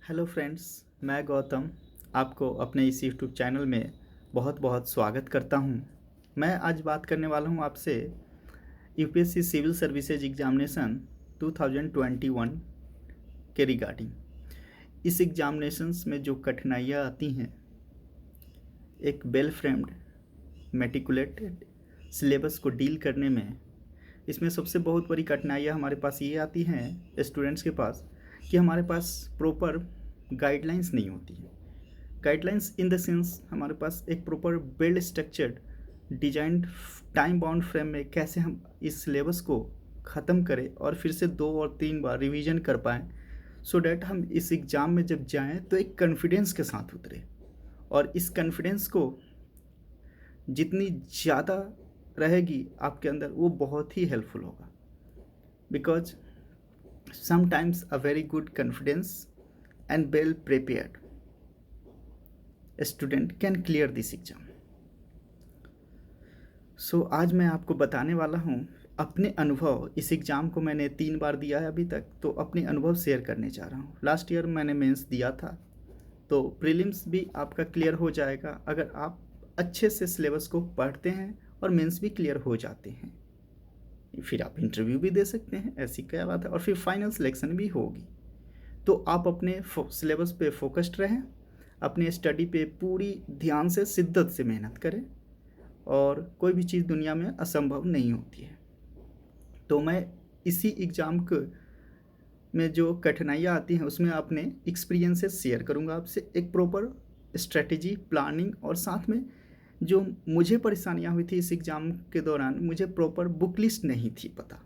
Hello friends, मैं गौतम आपको अपने इस यूट्यूब चैनल में बहुत बहुत स्वागत करता हूं। मैं आज बात करने वाला हूं आपसे यूपीएससी सिविल सर्विसेज एग्जामिनेशन 2021 के रिगार्डिंग। इस एग्जामिनेशंस में जो कठिनाइयां आती हैं एक वेल फ्रेम्ड मेटिकुलेटेड सिलेबस को डील करने में, इसमें सबसे बहुत बड़ी कठिनाइयाँ हमारे पास ये आती हैं स्टूडेंट्स के पास कि हमारे पास प्रॉपर गाइडलाइंस नहीं होती है। गाइडलाइंस इन द सेंस हमारे पास एक proper well structured designed time bound frame में कैसे हम इस सिलेबस को ख़त्म करें और फिर से 2 और 3 बार रिवीजन कर पाएँ, सो डैट हम इस एग्ज़ाम में जब जाएं तो एक कॉन्फिडेंस के साथ उतरे। और इस कॉन्फिडेंस को जितनी ज़्यादा रहेगी आपके अंदर, वो बहुत ही हेल्पफुल होगा। Because sometimes a very good confidence and well prepared student can clear this exam. So आज मैं आपको बताने वाला हूँ अपने अनुभव। इस एग्ज़ाम को मैंने 3 बार दिया है अभी तक, तो अपने अनुभव शेयर करने जा रहा हूँ। लास्ट ईयर मैंने मेंस दिया था, तो प्रीलिम्स भी आपका क्लियर हो जाएगा अगर आप अच्छे से सिलेबस को पढ़ते हैं, और मेंस भी क्लियर हो जाते हैं। फिर आप इंटरव्यू भी दे सकते हैं, ऐसी क्या बात है, और फिर फाइनल सिलेक्शन भी होगी। तो आप अपने सिलेबस पे फोकस्ड रहें, अपने स्टडी पे पूरी ध्यान से शिद्दत से मेहनत करें, और कोई भी चीज़ दुनिया में असंभव नहीं होती है। तो मैं इसी एग्ज़ाम को में जो कठिनाइयाँ आती हैं उसमें अपने एक्सपीरियंसेस शेयर करूँगा आपसे, एक प्रॉपर स्ट्रेटजी प्लानिंग, और साथ में जो मुझे परेशानियाँ हुई थी इस एग्ज़ाम के दौरान, मुझे प्रॉपर बुक लिस्ट नहीं थी पता।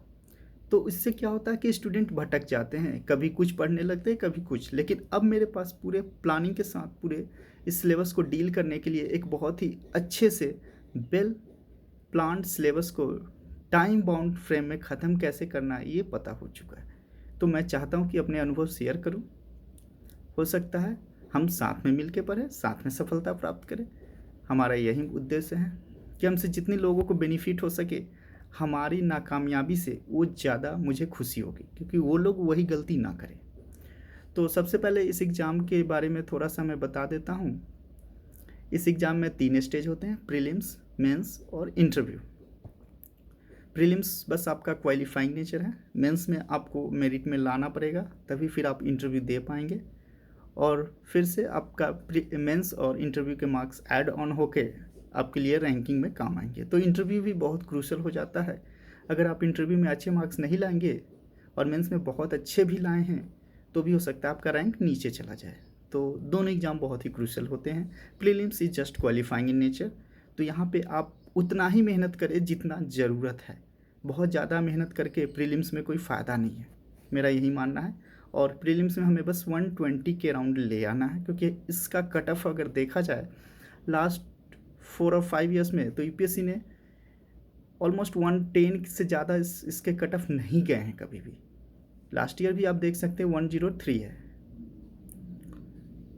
तो इससे क्या होता है कि स्टूडेंट भटक जाते हैं, कभी कुछ पढ़ने लगते हैं कभी कुछ। लेकिन अब मेरे पास पूरे प्लानिंग के साथ पूरे इस सिलेबस को डील करने के लिए एक बहुत ही अच्छे से वेल प्लान्ड सिलेबस को टाइम बाउंड फ्रेम में ख़त्म कैसे करना है ये पता हो चुका है। तो मैं चाहता हूँ कि अपने अनुभव शेयर करूँ। हो सकता है हम साथ में मिल के पढ़ें, साथ में सफलता प्राप्त करें। हमारा यही उद्देश्य है कि हमसे जितने लोगों को बेनिफिट हो सके हमारी नाकामयाबी से, वो ज़्यादा मुझे खुशी होगी, क्योंकि वो लोग वही गलती ना करें। तो सबसे पहले इस एग्ज़ाम के बारे में थोड़ा सा मैं बता देता हूँ। इस एग्ज़ाम में 3 स्टेज होते हैं, प्रीलिम्स, मेंस और इंटरव्यू। प्रीलिम्स बस आपका क्वालिफाइंग नेचर है, मेंस में आपको मेरिट में लाना पड़ेगा, तभी फिर आप इंटरव्यू दे पाएंगे, और फिर से आपका मेंस और इंटरव्यू के मार्क्स ऐड ऑन होके आपके लिए रैंकिंग में काम आएंगे। तो इंटरव्यू भी बहुत क्रूशल हो जाता है। अगर आप इंटरव्यू में अच्छे मार्क्स नहीं लाएंगे और मेंस में बहुत अच्छे भी लाए हैं, तो भी हो सकता है आपका रैंक नीचे चला जाए। तो दोनों एग्ज़ाम बहुत ही क्रूशल होते हैं। Prelims is just qualifying in nature, तो यहाँ पे आप उतना ही मेहनत करें जितना ज़रूरत है। बहुत ज़्यादा मेहनत करके प्रीलिम्स में कोई फ़ायदा नहीं है, मेरा यही मानना है। और प्रीलिम्स में हमें बस 120 के राउंड ले आना है, क्योंकि इसका कट ऑफ अगर देखा जाए लास्ट 4 और 5 ईयर्स में, तो यूपीएससी ने ऑलमोस्ट 110 से ज़्यादा इसके कट ऑफ नहीं गए हैं कभी भी। लास्ट ईयर भी आप देख सकते हैं 103 है,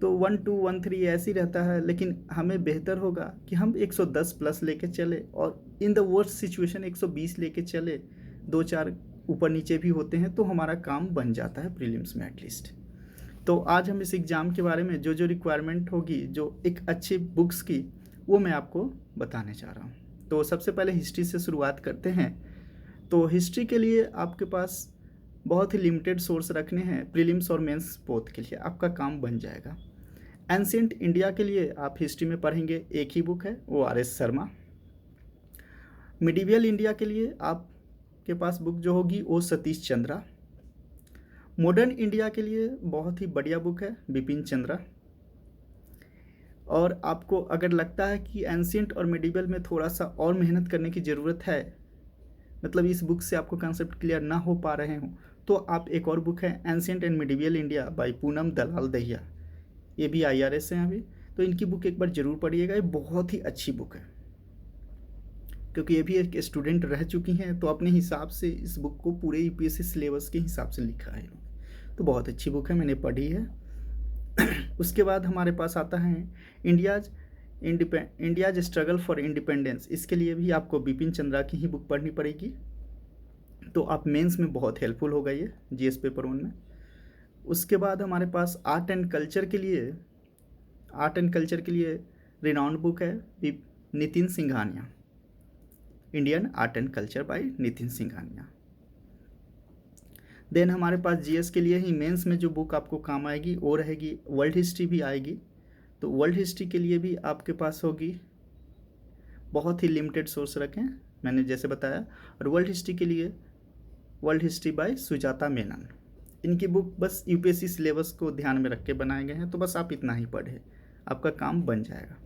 तो 1213 ऐसे ही रहता है। लेकिन हमें बेहतर होगा कि हम 110 प्लस लेके चले, और इन द वर्स्ट सिचुएशन 120 लेके चले। 2-4 ऊपर नीचे भी होते हैं तो हमारा काम बन जाता है प्रीलिम्स में एटलीस्ट। तो आज हम इस एग्ज़ाम के बारे में जो जो रिक्वायरमेंट होगी, जो एक अच्छी बुक्स की, वो मैं आपको बताने जा रहा हूँ। तो सबसे पहले हिस्ट्री से शुरुआत करते हैं। तो हिस्ट्री के लिए आपके पास बहुत ही लिमिटेड सोर्स रखने हैं, प्रीलिम्स और मेंस बोथ के लिए आपका काम बन जाएगा। एंशिएंट इंडिया के लिए आप हिस्ट्री में पढ़ेंगे, एक ही बुक है, वो आर.एस. शर्मा। मिडिवियल इंडिया के लिए आपके पास बुक जो होगी वो सतीश चंद्रा। मॉडर्न इंडिया के लिए बहुत ही बढ़िया बुक है, बिपिन चंद्रा। और आपको अगर लगता है कि एंशिएंट और मिडिवल में थोड़ा सा और मेहनत करने की ज़रूरत है, मतलब इस बुक से आपको कंसेप्ट क्लियर ना हो पा रहे हों, तो आप एक और बुक है ancient and medieval India by Poonam Dalal Dahiya, ये भी IRS हैं अभी। तो इनकी बुक एक बार ज़रूर पढ़िएगा, ये बहुत ही अच्छी बुक है, क्योंकि ये भी एक स्टूडेंट रह चुकी हैं, तो अपने हिसाब से इस बुक को पूरे यूपीएससी सिलेबस के हिसाब से लिखा है। तो बहुत अच्छी बुक है, मैंने पढ़ी है। उसके बाद हमारे पास आता है इंडियाज स्ट्रगल फॉर इंडिपेंडेंस। इसके लिए भी आपको बिपिन चंद्रा की ही बुक पढ़नी पड़ेगी, तो आप मेंस में बहुत हेल्पफुल होगा ये GS पेपर 1 में। उसके बाद हमारे पास आर्ट एंड कल्चर के लिए रिनाउंड बुक है Nitin Singhania, Indian art and culture by Nitin Singhania. Then हमारे पास जीएस के लिए ही मेंस में जो बुक आपको काम आएगी वो रहेगी वर्ल्ड हिस्ट्री भी आएगी। तो वर्ल्ड हिस्ट्री के लिए भी आपके पास होगी, बहुत ही लिमिटेड सोर्स रखें मैंने जैसे बताया। और वर्ल्ड हिस्ट्री के लिए world history by Sujata Menon, इनकी बुक बस यूपीएससी सिलेबस को ध्यान में रख के बनाए गए हैं, तो बस आप इतना ही पढ़ें, आपका काम बन जाएगा।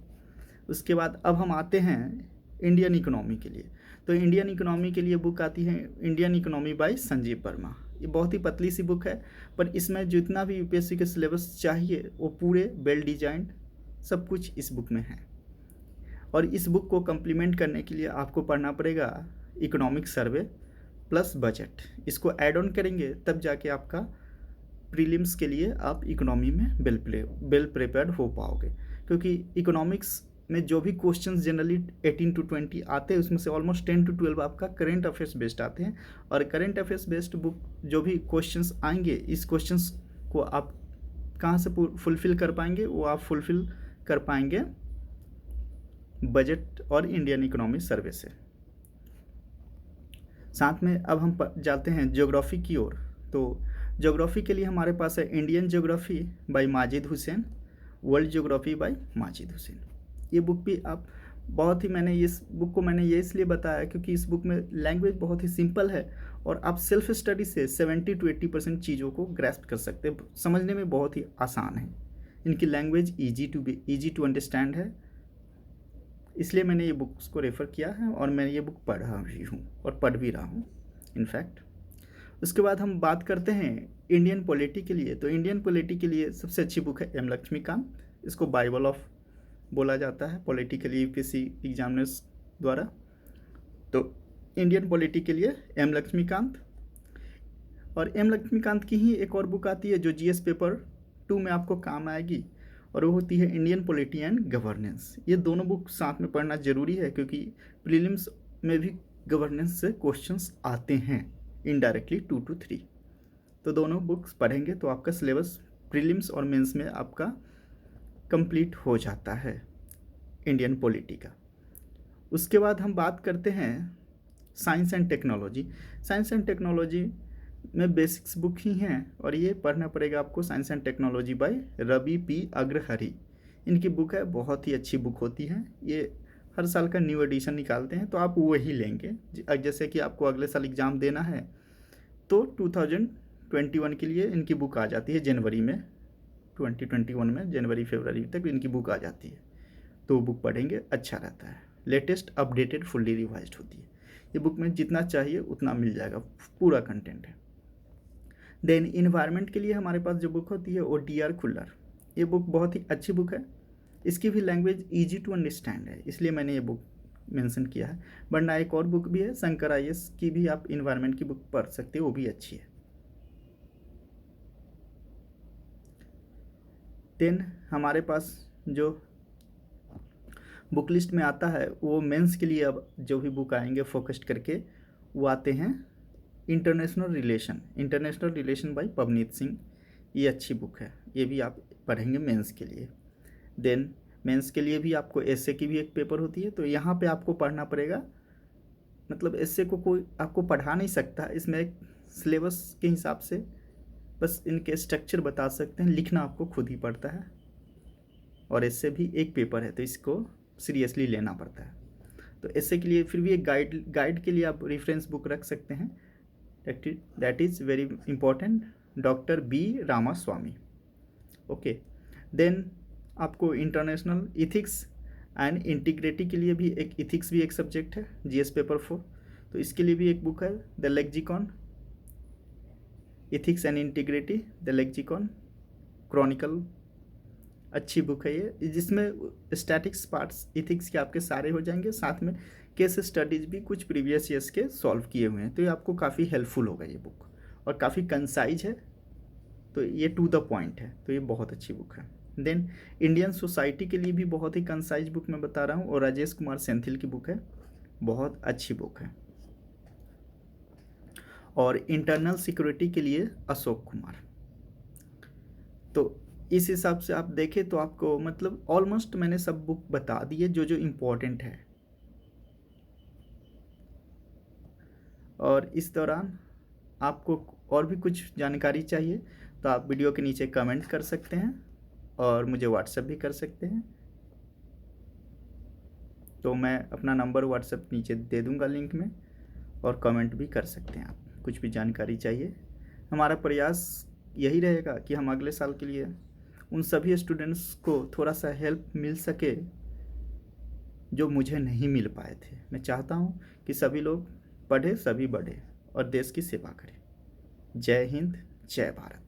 उसके बाद अब हम आते हैं इंडियन इकोनॉमी के लिए। तो इंडियन इकोनॉमी के लिए बुक आती है Indian economy bye Sanjeev Verma. ये बहुत ही पतली सी बुक है, पर इसमें जितना भी यूपीएससी के सिलेबस चाहिए वो पूरे वेल डिजाइंड सब कुछ इस बुक में है। और इस बुक को कंप्लीमेंट करने के लिए आपको पढ़ना पड़ेगा इकोनॉमिक सर्वे प्लस बजट, इसको ऐड ऑन करेंगे तब जाके आपका प्रीलिम्स के लिए आप इकोनॉमी में वेल प्रिपेयर्ड हो पाओगे। क्योंकि इकोनॉमिक्स में जो भी क्वेश्चंस जनरली 18 to 20 आते हैं उसमें से ऑलमोस्ट 10 to 12 आपका करंट अफेयर्स बेस्ड आते हैं। और करंट अफेयर्स बेस्ड बुक जो भी क्वेश्चंस आएंगे, इस क्वेश्चंस को आप कहाँ से फुलफ़िल कर पाएंगे, वो आप फुलफ़िल कर पाएंगे बजट और इंडियन इकोनॉमी सर्वे से। साथ में अब हम जाते हैं ज्योग्राफी की ओर। तो ज्योग्राफी के लिए हमारे पास है Indian geography bye Majid Hussain, world geography bye Majid Hussain. ये बुक भी आप इस बुक को मैंने ये इसलिए बताया क्योंकि इस बुक में लैंग्वेज बहुत ही सिंपल है और आप सेल्फ स्टडी से 70 to 80% चीज़ों को ग्रैस्प कर सकते हैं, समझने में बहुत ही आसान है। इनकी लैंग्वेज ईजी टू अंडरस्टैंड है, इसलिए मैंने ये बुक्स को रेफ़र किया है और मैं ये बुक पढ़ रहा भी हूँ और पढ़ भी रहा हूँ इनफैक्ट। उसके बाद हम बात करते हैं इंडियन पॉलिटी के लिए। तो इंडियन पॉलिटी के लिए सबसे अच्छी बुक है एम लक्ष्मीकांत, इसको बाइबल ऑफ बोला जाता है पॉलिटिकल यूपीएससी एग्जामिनर्स द्वारा। तो इंडियन पॉलिटी के लिए एम लक्ष्मीकांत, और एम लक्ष्मीकांत की ही एक और बुक आती है जो जीएस पेपर 2 में आपको काम आएगी, और वो होती है इंडियन पॉलिटी एंड गवर्नेंस। ये दोनों बुक साथ में पढ़ना ज़रूरी है क्योंकि प्रीलिम्स में भी गवर्नेंस से क्वेश्चंस आते हैं इनडायरेक्टली 2 to 3। तो दोनों बुक्स पढ़ेंगे तो आपका सिलेबस प्रीलिम्स और मेंस में आपका कंप्लीट हो जाता है इंडियन पॉलिटी का। उसके बाद हम बात करते हैं science and technology. Science and technology में बेसिक्स बुक ही हैं और ये पढ़ना पड़ेगा आपको science and technology by Ravi P Agrahari. इनकी बुक है, बहुत ही अच्छी बुक होती है, ये हर साल का न्यू एडिशन निकालते हैं तो आप वही लेंगे। जैसे कि आपको अगले साल एग्ज़ाम देना है तो 2021 के लिए इनकी बुक आ जाती है जनवरी में, 2021 में जनवरी फरवरी तक इनकी बुक आ जाती है, तो बुक पढ़ेंगे अच्छा रहता है। लेटेस्ट अपडेटेड फुल्ली रिवाइज्ड होती है ये बुक में, जितना चाहिए उतना मिल जाएगा, पूरा कंटेंट है। देन इन्वायरमेंट के लिए हमारे पास जो बुक होती है वो डी.आर. खुल्लर, ये बुक बहुत ही अच्छी बुक है, इसकी भी लैंग्वेज ईजी टू अंडरस्टैंड है, इसलिए मैंने ये बुक मेंशन किया है। वरना एक और बुक भी है शंकर आईएएस की भी, आप इन्वायरमेंट की बुक पढ़ सकते हो, वो भी अच्छी है। देन हमारे पास जो बुक लिस्ट में आता है वो मेंस के लिए अब जो भी बुक आएंगे फोकस्ड करके वो आते हैं international relation bye Pavneet Singh, ये अच्छी बुक है, ये भी आप पढ़ेंगे मेंस के लिए। देन मेंस के लिए भी आपको एसए की भी एक पेपर होती है, तो यहाँ पे आपको पढ़ना पड़ेगा, मतलब एसए को कोई आपको पढ़ा नहीं सकता, इसमें एक सिलेबस के हिसाब से बस इनके स्ट्रक्चर बता सकते हैं, लिखना आपको खुद ही पड़ता है, और एसए भी एक पेपर है तो इसको सीरियसली लेना पड़ता है। तो एसए के लिए फिर भी एक गाइड के लिए आप रेफरेंस बुक रख सकते हैं, that is very important, doctor B Ramaswamy. Okay, then आपको इंटरनेशनल इथिक्स एंड इंटीग्रिटी के लिए भी इथिक्स भी एक सब्जेक्ट है जीएस पेपर 4, तो इसके लिए भी एक बुक है the lexicon ethics and integrity, the lexicon Chronicle, अच्छी बुक है ये, जिसमें स्टैटिक्स पार्ट्स इथिक्स के आपके सारे हो जाएंगे, साथ में केस स्टडीज भी कुछ प्रीवियस ईयर्स के सॉल्व किए हुए हैं, तो ये आपको काफ़ी हेल्पफुल होगा ये बुक, और काफ़ी कंसाइज है, तो ये टू द पॉइंट है, तो ये बहुत अच्छी बुक है। देन इंडियन सोसाइटी के लिए भी बहुत ही कंसाइज बुक मैं बता रहा हूँ, और राजेश कुमार सेंथिल की बुक है, बहुत अच्छी बुक है। और इंटरनल सिक्योरिटी के लिए अशोक कुमार, तो इस हिसाब से आप देखें तो आपको मतलब ऑलमोस्ट मैंने सब बुक बता दी है जो जो इम्पोर्टेंट है। और इस दौरान आपको और भी कुछ जानकारी चाहिए तो आप वीडियो के नीचे कमेंट कर सकते हैं और मुझे व्हाट्सएप भी कर सकते हैं। तो मैं अपना नंबर व्हाट्सएप नीचे दे दूंगा लिंक में, और कमेंट भी कर सकते हैं आप कुछ भी जानकारी चाहिए। हमारा प्रयास यही रहेगा कि हम अगले साल के लिए उन सभी स्टूडेंट्स को थोड़ा सा हेल्प मिल सके जो मुझे नहीं मिल पाए थे। मैं चाहता हूँ कि सभी लोग पढ़े, सभी बढ़े और देश की सेवा करें। जय हिंद, जय भारत।